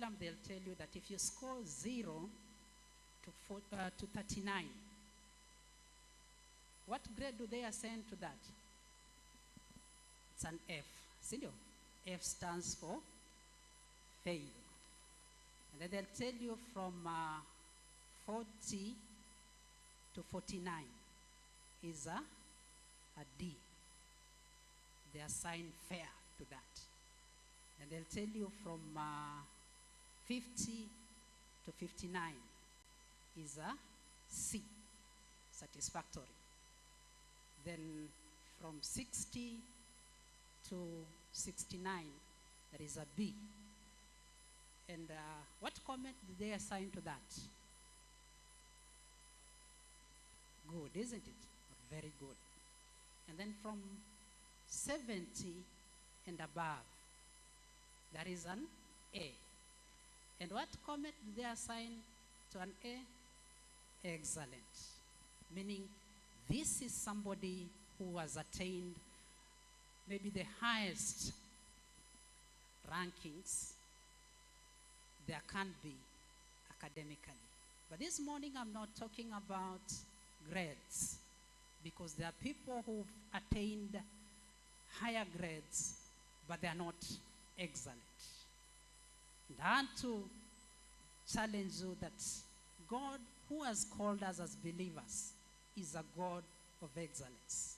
curriculum, they'll tell you that if you score 0 to 39, what grade do they assign to that? It's an F. See? F stands for fail. And then they'll tell you from 40 to 49 is a D. They assign fair to that. And they'll tell you from 50 to 59 is a C, satisfactory. Then from 60 to 69, there is a B. And what comment did they assign to that? Good, isn't it? Very good. And then from 70 and above, there is an A. And what comment did they assign to an A? Excellent. Meaning, this is somebody who has attained maybe the highest rankings there can be academically. But this morning I'm not talking about grades, because there are people who've attained higher grades, but they are not excellent. And I want to challenge you that God, who has called us as believers, is a God of excellence.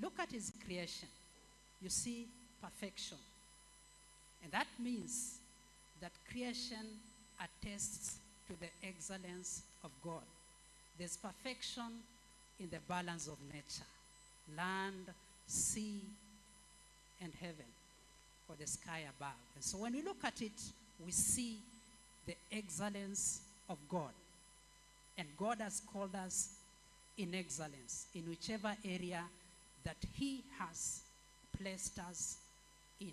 Look at his creation. You see perfection. And that means that creation attests to the excellence of God. There's perfection in the balance of nature. Land, sea, and heaven, or the sky above. And so when we look at it, we see the excellence of God. And God has called us in excellence in whichever area that he has placed us in.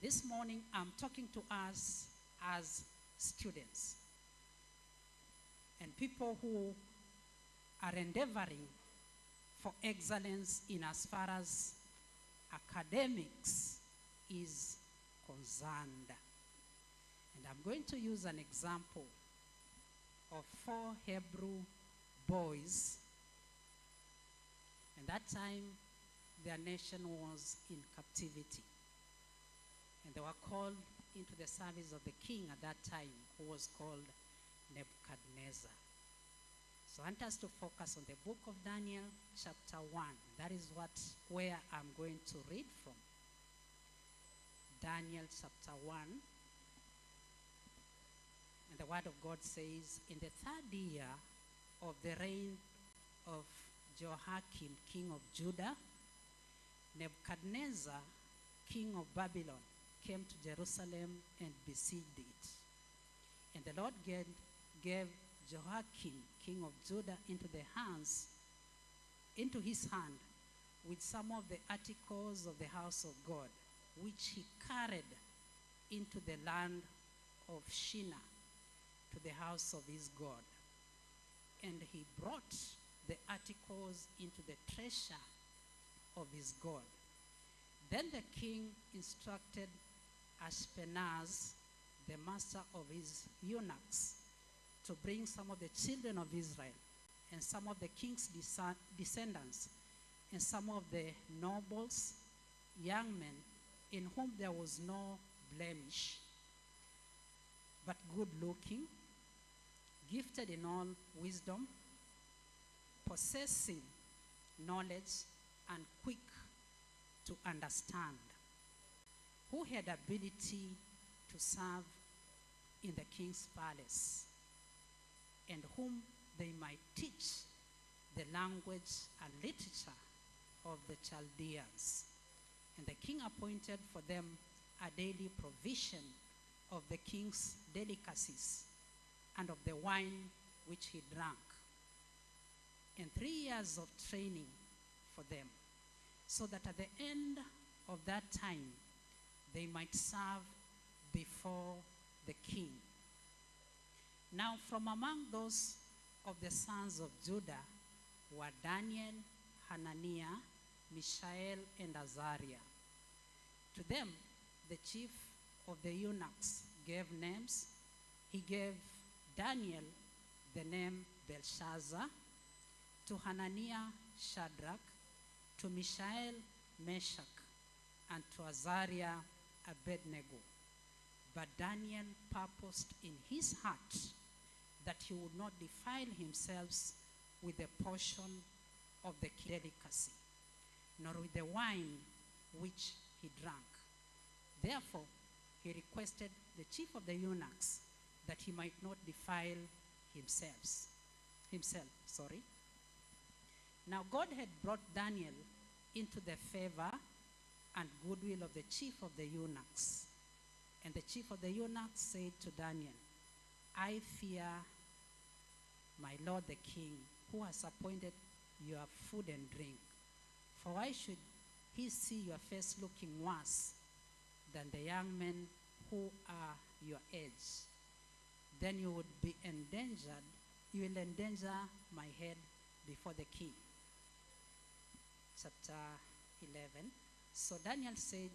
This morning, I'm talking to us as students and people who are endeavoring for excellence in as far as academics is concerned. And I'm going to use an example of 4 Hebrew boys. And that time, their nation was in captivity. And they were called into the service of the king at that time, who was called Nebuchadnezzar. So I want us to focus on the book of Daniel, chapter 1. That is where I'm going to read from. Daniel chapter 1. And the word of God says, in the 3rd year of the reign of Jehoiakim, king of Judah, Nebuchadnezzar, king of Babylon, came to Jerusalem and besieged it. And the Lord gave Jehoiakim, king of Judah, into his hand with some of the articles of the house of God, which he carried into the land of Shinar, to the house of his God. And he brought the articles into the treasure of his God. Then the king instructed Ashpenaz, the master of his eunuchs, to bring some of the children of Israel and some of the king's descendants and some of the nobles, young men, in whom there was no blemish, but good looking, gifted in all wisdom, possessing knowledge, and quick to understand, who had ability to serve in the king's palace, and whom they might teach the language and literature of the Chaldeans. And the king appointed for them a daily provision of the king's delicacies and of the wine which he drank, and 3 years of training for them, so that at the end of that time they might serve before the king. Now from among those of the sons of Judah were Daniel, Hananiah, Mishael, and Azariah. To them the chief of the eunuchs gave names. He gave Daniel the name Belshazzar, to Hananiah Shadrach, to Mishael Meshach, and to Azariah Abednego. But Daniel purposed in his heart that he would not defile himself with the portion of the delicacy, nor with the wine which he drank. Therefore, he requested the chief of the eunuchs that he might not defile himself. Now God had brought Daniel into the favor and goodwill of the chief of the eunuchs. And the chief of the eunuchs said to Daniel, I fear my lord the king, who has appointed your food and drink. For why should he see your face looking worse than the young men who are your age? Then you would be endangered. You will endanger my head before the king. Chapter 11. So Daniel said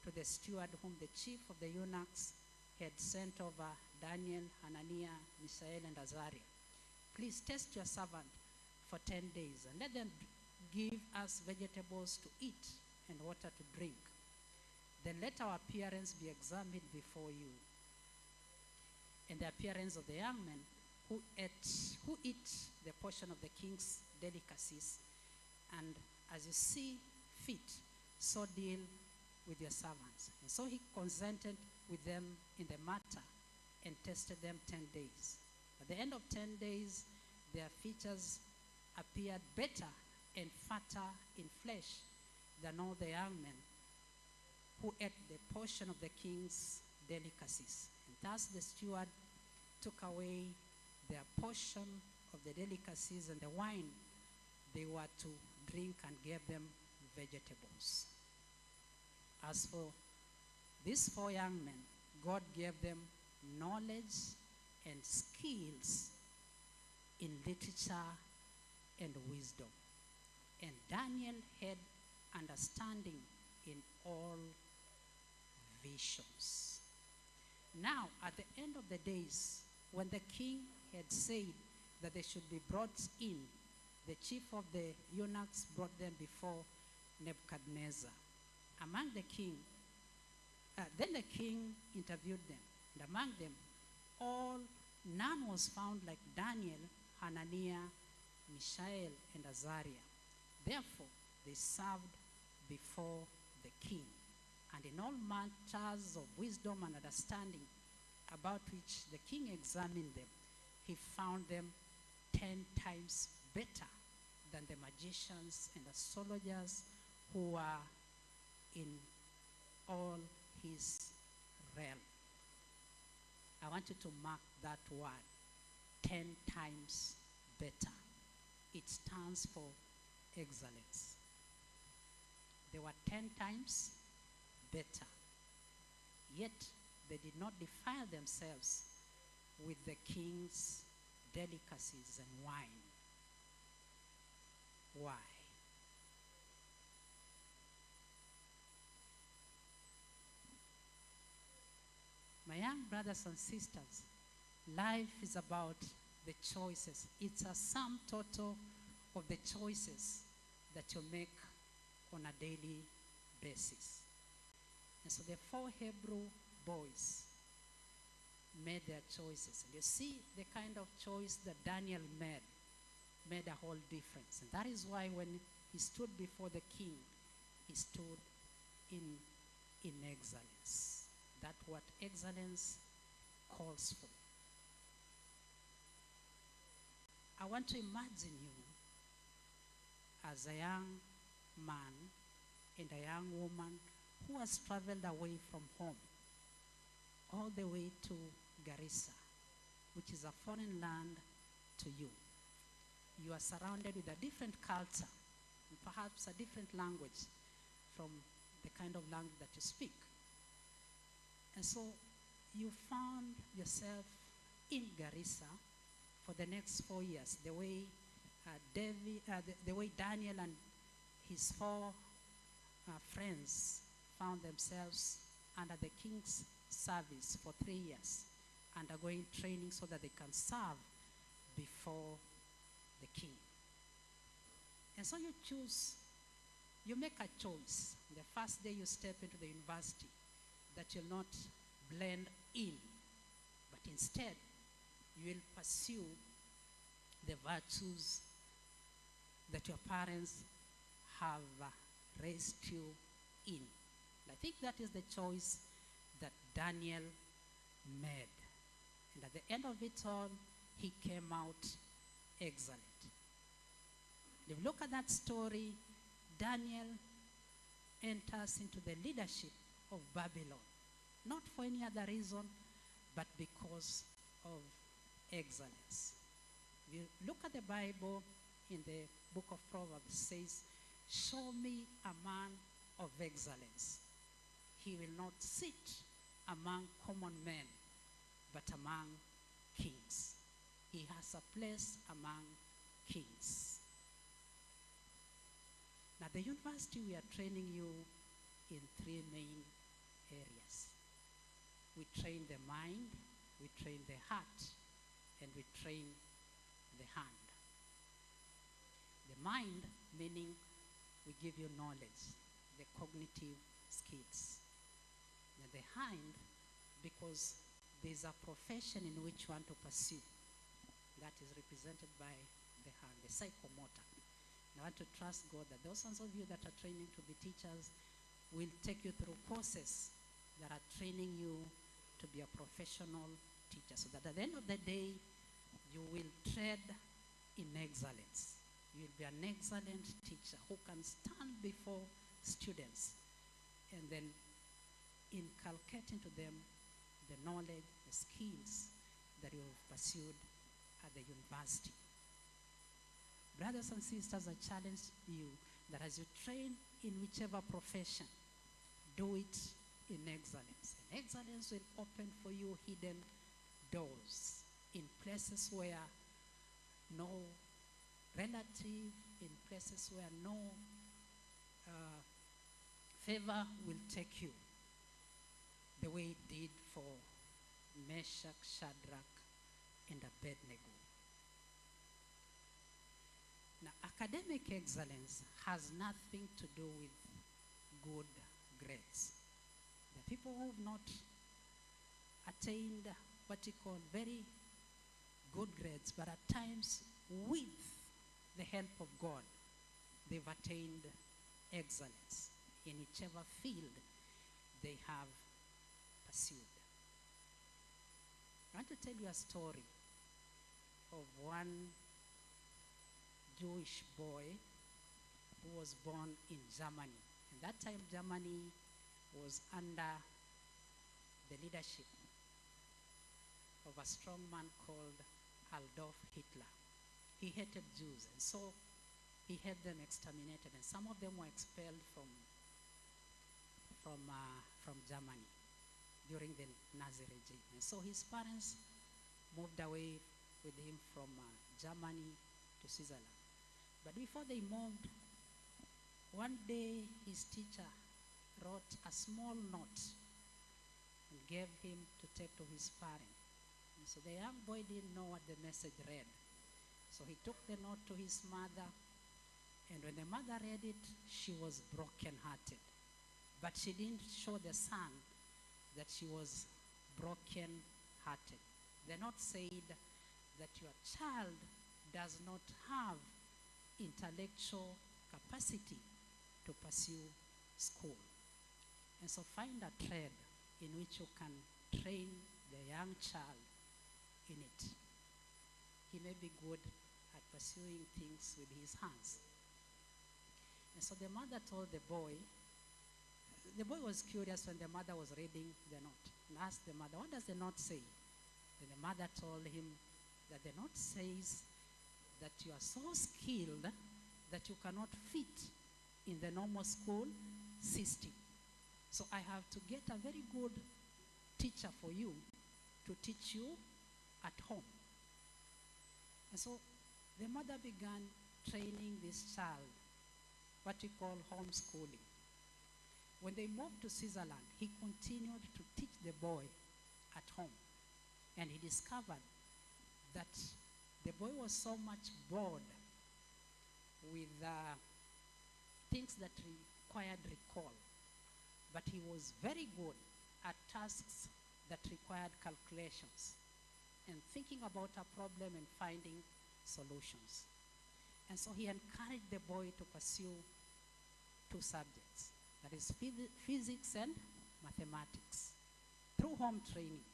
to the steward whom the chief of the eunuchs had sent over, Daniel, Hananiah, Mishael, and Azariah, please test your servant for 10 days, and let them give us vegetables to eat and water to drink. Then let our appearance be examined before you, and the appearance of the young men who eat the portion of the king's delicacies, and as you see fit, so deal with your servants. And so he consented with them in the matter and tested them 10 days. At the end of 10 days, their features appeared better and fatter in flesh than all the young men who ate the portion of the king's delicacies. And thus the steward took away their portion of the delicacies and the wine they were to drink, and gave them vegetables. As for these 4 young men, God gave them knowledge and skills in literature and wisdom. And Daniel had understanding in all visions. Now, at the end of the days, when the king had said that they should be brought in, the chief of the eunuchs brought them before Nebuchadnezzar. Then the king interviewed them, and among them none was found like Daniel, Hananiah, Mishael, and Azariah. Therefore, they served before the king. And in all matters of wisdom and understanding, about which the king examined them, he found them 10 times better than the magicians and astrologers who were in all his realm. I want you to mark that word, 10 times better. It stands for excellence. They were 10 times better. Yet they did not defile themselves with the king's delicacies and wine. Why? My young brothers and sisters, life is about the choices. It's a sum total of the choices that you make on a daily basis. And so the 4 Hebrew boys made their choices. And you see the kind of choice that Daniel made a whole difference. And that is why when he stood before the king, he stood in excellence. That's what excellence calls for. I want to imagine you as a young man and a young woman who has traveled away from home, all the way to Garissa, which is a foreign land to you. You are surrounded with a different culture, and perhaps a different language from the kind of language that you speak. And so you found yourself in Garissa for the next 4 years, the way Daniel and his 4 friends found themselves under the king's service for 3 years, undergoing training so that they can serve before the king. And so you make a choice. The first day you step into the university, that you'll not blend in, but instead you will pursue the virtues that your parents have raised you in. And I think that is the choice that Daniel made. And at the end of it all, he came out excellent. If you look at that story, Daniel enters into the leadership of Babylon, not for any other reason, but because of excellence. If you look at the Bible in the book of Proverbs, it says, "Show me a man of excellence. He will not sit among common men, but among kings." He has a place among kings. Now, the university, we are training you in 3 main areas. We train the mind, we train the heart, and we train the hand. The mind, meaning we give you knowledge, the cognitive skills. And the hand, because there's a profession in which you want to pursue. That is represented by the hand, the psychomotor. And I want to trust God that those ones of you that are training to be teachers will take you through courses that are training you to be a professional teacher, so that at the end of the day, you will tread in excellence. You will be an excellent teacher who can stand before students and then inculcate into them the knowledge, the skills that you have pursued at the university. Brothers and sisters, I challenge you that as you train in whichever profession, do it in excellence. And excellence will open for you hidden doors in places where no relative, in places where no favor will take you, the way it did for Meshach, Shadrach, and Abednego. Now, academic excellence has nothing to do with good grades. The people who have not attained what you call very good grades, but at times with the help of God, they've attained excellence in whichever field they have pursued. I want to tell you a story of one Jewish boy who was born in Germany. At that time, Germany was under the leadership of a strong man called Adolf Hitler. He hated Jews, and so he had them exterminated, and some of them were expelled from Germany during the Nazi regime. And so his parents moved away with him from Germany to Switzerland. But before they moved, one day his teacher wrote a small note and gave him to take to his parents. And so the young boy didn't know what the message read. So he took the note to his mother, and when the mother read it, she was broken-hearted. But she didn't show the son that she was broken-hearted. The note said that your child does not have intellectual capacity to pursue school. And so find a trade in which you can train the young child in it. He may be good at pursuing things with his hands. And so the mother told the boy was curious when the mother was reading the note, and asked the mother, "What does the note say?" Then the mother told him that the note says that you are so skilled that you cannot fit in the normal school system. So I have to get a very good teacher for you to teach you at home. And so the mother began training this child, what we call homeschooling. When they moved to Switzerland, he continued to teach the boy at home. And he discovered that the boy was so much bored with things that required recall. But he was very good at tasks that required calculations and thinking about a problem and finding solutions. And so he encouraged the boy to pursue two subjects, that is physics and mathematics, through home training.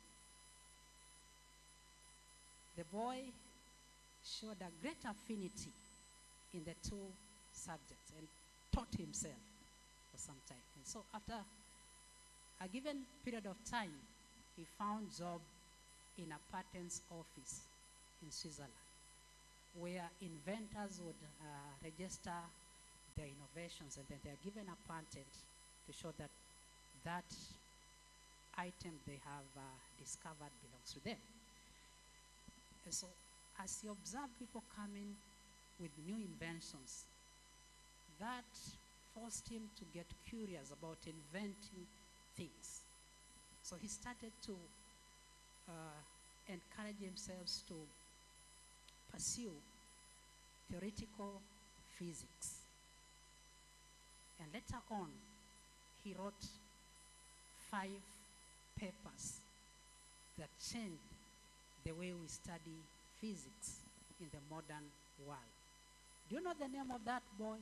The boy showed a great affinity in the two subjects and taught himself for some time. And so after a given period of time, he found job in a patent's office in Switzerland, where inventors would register their innovations, and then they are given a patent to show that that item they have discovered belongs to them. And so as he observed people coming with new inventions, that forced him to get curious about inventing things. So he started to encourage himself to pursue theoretical physics. And later on, he wrote 5 papers that changed the way we study physics in the modern world. Do you know the name of that boy?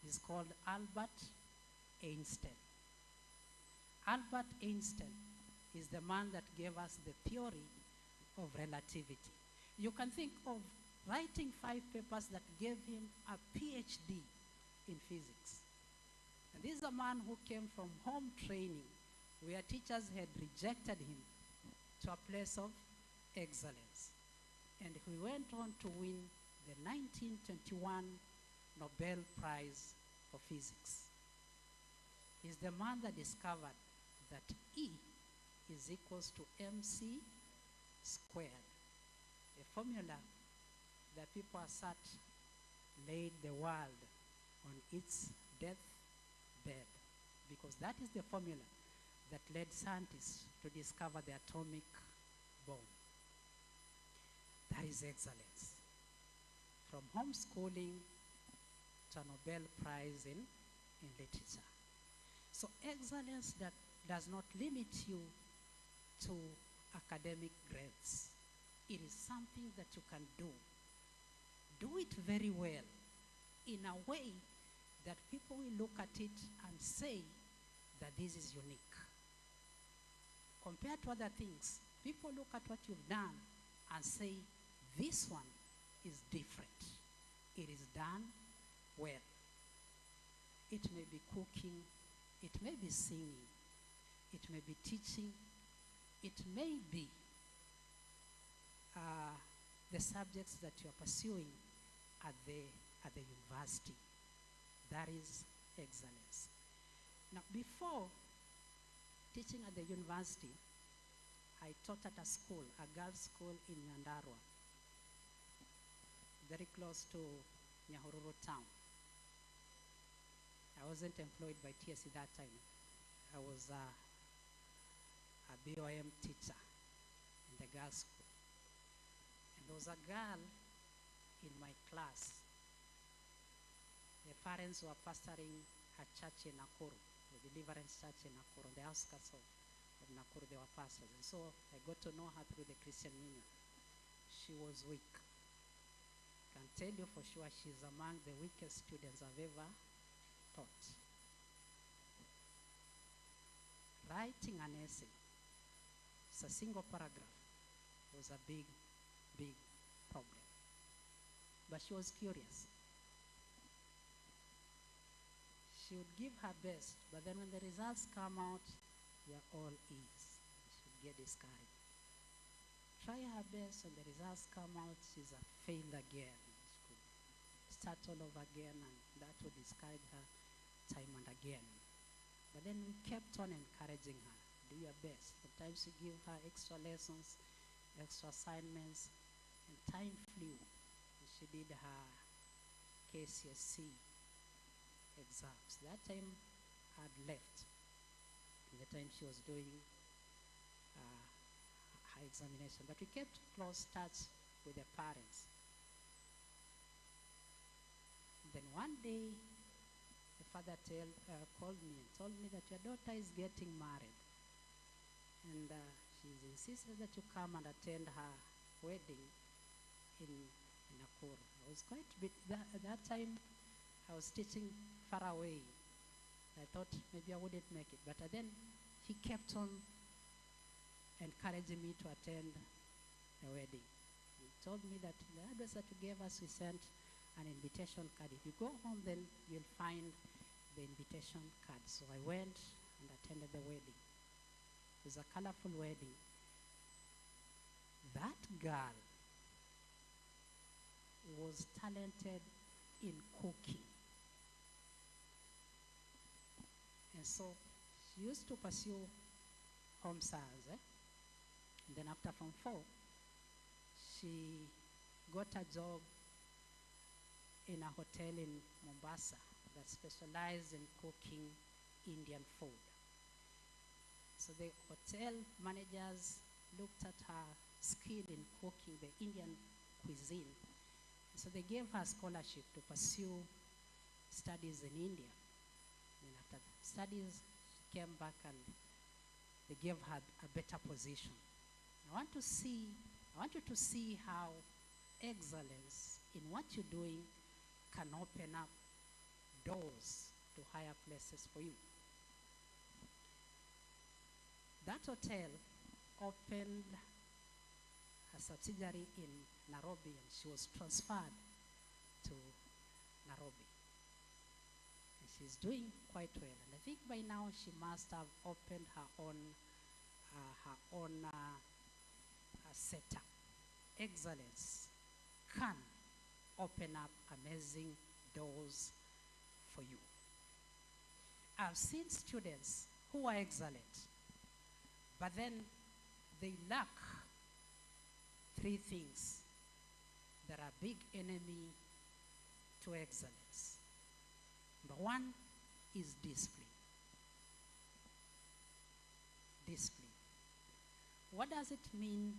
He's called Albert Einstein. Albert Einstein is the man that gave us the theory of relativity. You can think of writing 5 papers that gave him a PhD in physics. And this is a man who came from home training, where teachers had rejected him, to a place of excellence. And he went on to win the 1921 Nobel Prize for Physics. He's the man that discovered that E is equals to mc squared, a formula that people assert laid the world on its deathbed, because that is the formula that led scientists to discover the atomic bomb. That is excellence. From homeschooling to a Nobel Prize in literature. So excellence that does not limit you to academic grades. It is something that you can do. Do it very well, in a way that people will look at it and say that this is unique. Compared to other things, people look at what you've done and say, this one is different. It is done well. It may be cooking, it may be singing, it may be teaching, it may be the subjects that you are pursuing at the university. That is excellence. Now, before teaching at the university, I taught at a school, a girls' school in Nyandarua, very close to Nyahururu town. I wasn't employed by TSC that time. I was a BOM teacher in the girls' school. And there was a girl in my class. The parents were pastoring a church in Nakuru, the Deliverance Church in Nakuru, on the outskirts of Nakuru. They were pastors. And so I got to know her through the Christian Union. She was weak. I can tell you for sure she's among the weakest students I've ever taught. Writing an essay, it's a single paragraph, was a big, big problem. But she was curious. She would give her best, but then when the results come out, they are all ease. She would get discouraged. Try her best, and the results come out, she's a fail again. She could start all over again, and that would discourage her time and again. But then we kept on encouraging her. Do your best. Sometimes we give her extra lessons, extra assignments, and time flew. And she did her KCSE exams. That time, had left in the time she was doing her examination. But we kept close touch with the parents. Then one day, the father called me and told me that your daughter is getting married. And she's insisted that you come and attend her wedding in Nakuru. I was quite bit, at that time, I was teaching far away. I thought maybe I wouldn't make it. But then he kept on encouraging me to attend the wedding. He told me that the address that you gave us, we sent an invitation card. If you go home, then you'll find the invitation card. So I went and attended the wedding. It was a colorful wedding. That girl was talented in cooking. And so she used to pursue home science. And then after Form 4, she got a job in a hotel in Mombasa that specialized in cooking Indian food. So the hotel managers looked at her skill in cooking the Indian cuisine. So they gave her a scholarship to pursue studies in India. And after the studies, she came back and they gave her a better position. I want you to see how excellence in what you're doing can open up doors to higher places for you. That hotel opened a subsidiary in Nairobi, and she was transferred to Nairobi. And she's doing quite well. And I think by now she must have opened her own setup. Excellence can open up amazing doors for you. I've seen students who are excellent, but then they lack three things that are big enemy to excellence. Number one is discipline. Discipline. What does it mean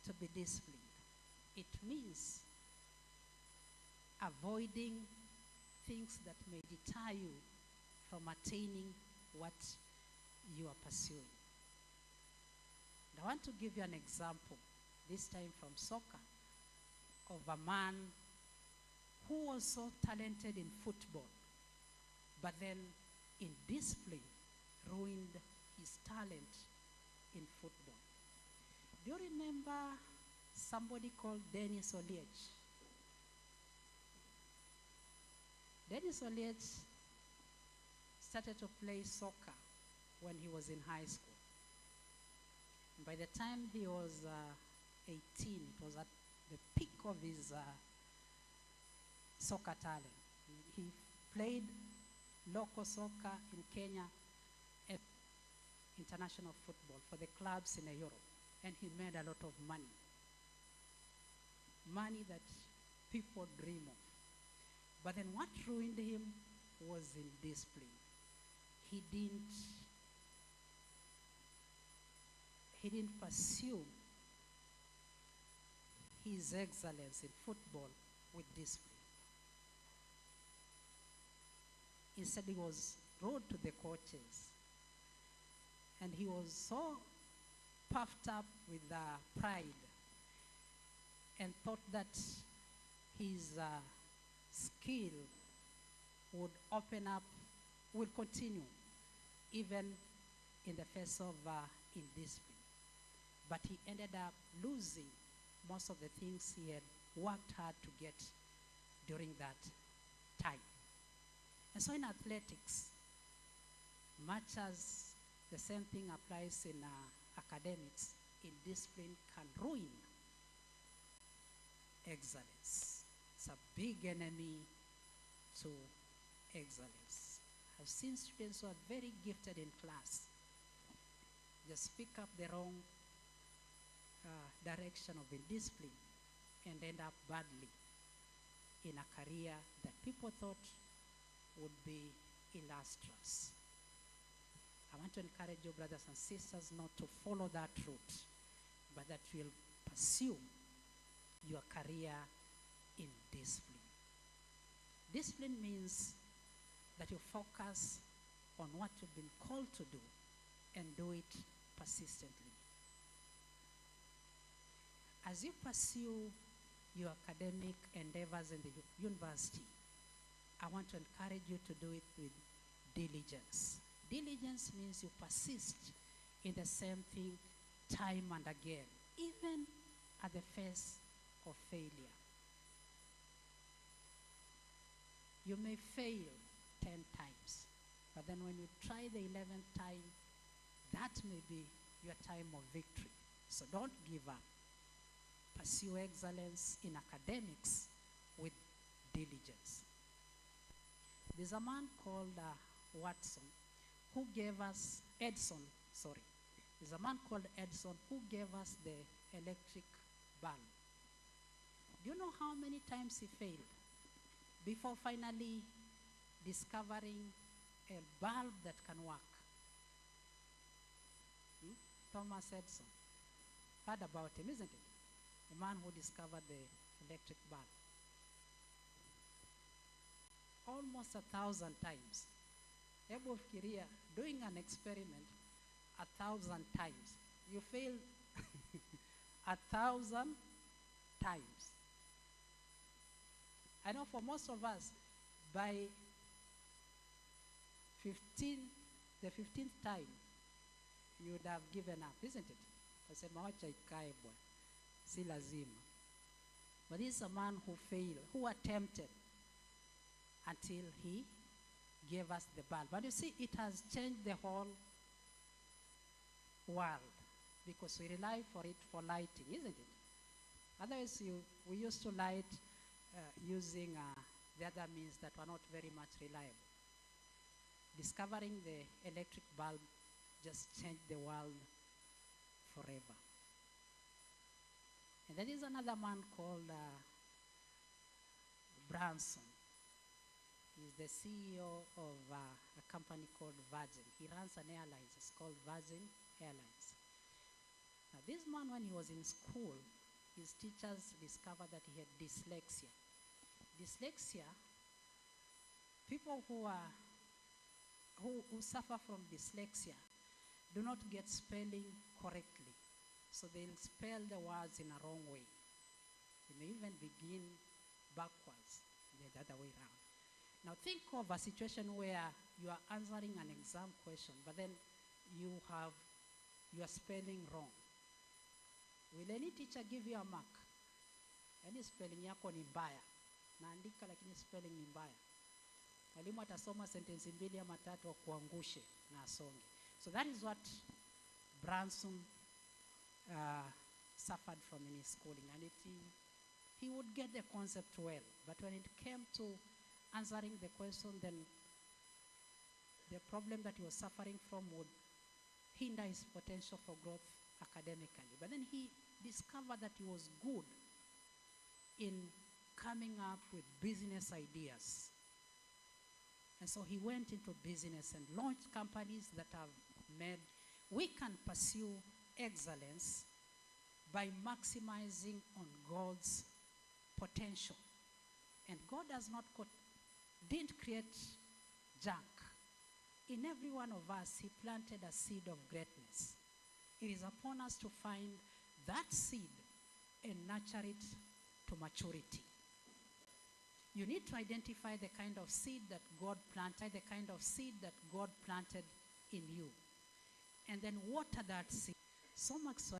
to be disciplined? It means avoiding things that may deter you from attaining what you are pursuing. And I want to give you an example, this time from soccer, of a man who was so talented in football, but then in discipline ruined his talent in football. Do you remember somebody called Dennis Oliech? Dennis Oliech started to play soccer when he was in high school. And by the time he was 18, it was at the peak of his soccer talent. He played local soccer in Kenya and international football for the clubs in Europe. And he made a lot of money. Money that people dream of. But then what ruined him was indiscipline. He didn't pursue his excellence in football with discipline. Instead, he was rude to the coaches. And he was so puffed up with pride and thought that his skill would continue even in the face of indiscipline. But he ended up losing most of the things he had worked hard to get during that time. And so in athletics, much as the same thing applies in academics, indiscipline can ruin excellence. It's a big enemy to excellence. I've seen students who are very gifted in class just pick up the wrong direction of indiscipline and end up badly in a career that people thought would be illustrious. I want to encourage you, brothers and sisters, not to follow that route, but that you will pursue your career in discipline. Discipline means that you focus on what you've been called to do and do it persistently. As you pursue your academic endeavors in the university, I want to encourage you to do it with diligence. Diligence means you persist in the same thing time and again, even at the face of failure. You may fail 10 times, but then when you try the 11th time, that may be your time of victory. So don't give up. Pursue excellence in academics with diligence. There's a man called Edison. There's a man called Edison who gave us the electric bulb. Do you know how many times he failed before finally discovering a bulb that can work? Thomas Edison. Heard about him, isn't it? The man who discovered the electric bulb. Almost 1,000 times. Hebu fikiria, doing an experiment 1,000 times. You fail 1,000 times. I know for most of us, by the 15th time, you would have given up, isn't it? Kasema wacha ikae bwana, si lazima. But this is a man who failed, who attempted until he gave us the bulb. But you see, it has changed the whole world because we rely for it for lighting, isn't it? Otherwise, we used to light using the other means that were not very much reliable. Discovering the electric bulb just changed the world forever. And there is another man called Branson. He's the CEO of a company called Virgin. He runs an airline. It's called Virgin Airlines. Now, this man, when he was in school, his teachers discovered that he had dyslexia. Dyslexia, people who suffer from dyslexia do not get spelling correctly. So they'll spell the words in a wrong way. They may even begin backwards, the other way around. Now think of a situation where you are answering an exam question, but then you are spelling wrong. Will any teacher give you a mark? Any spelling yako ni mbaya. Naandika lakini spelling ni mbaya. Mwalimu atasoma sentence mbili ama tatu akuangushe na asonge. So that is what Branson suffered from in his schooling. And he would get the concept well. But when it came to answering the question, then the problem that he was suffering from would hinder his potential for growth academically. But then he discovered that he was good in coming up with business ideas. And so he went into business and launched companies that have made. We can pursue excellence by maximizing on God's potential. And God didn't create junk. In every one of us, he planted a seed of greatness. It is upon us to find that seed and nurture it to maturity. You need to identify the kind of seed that God planted in you. And then water that seed so much so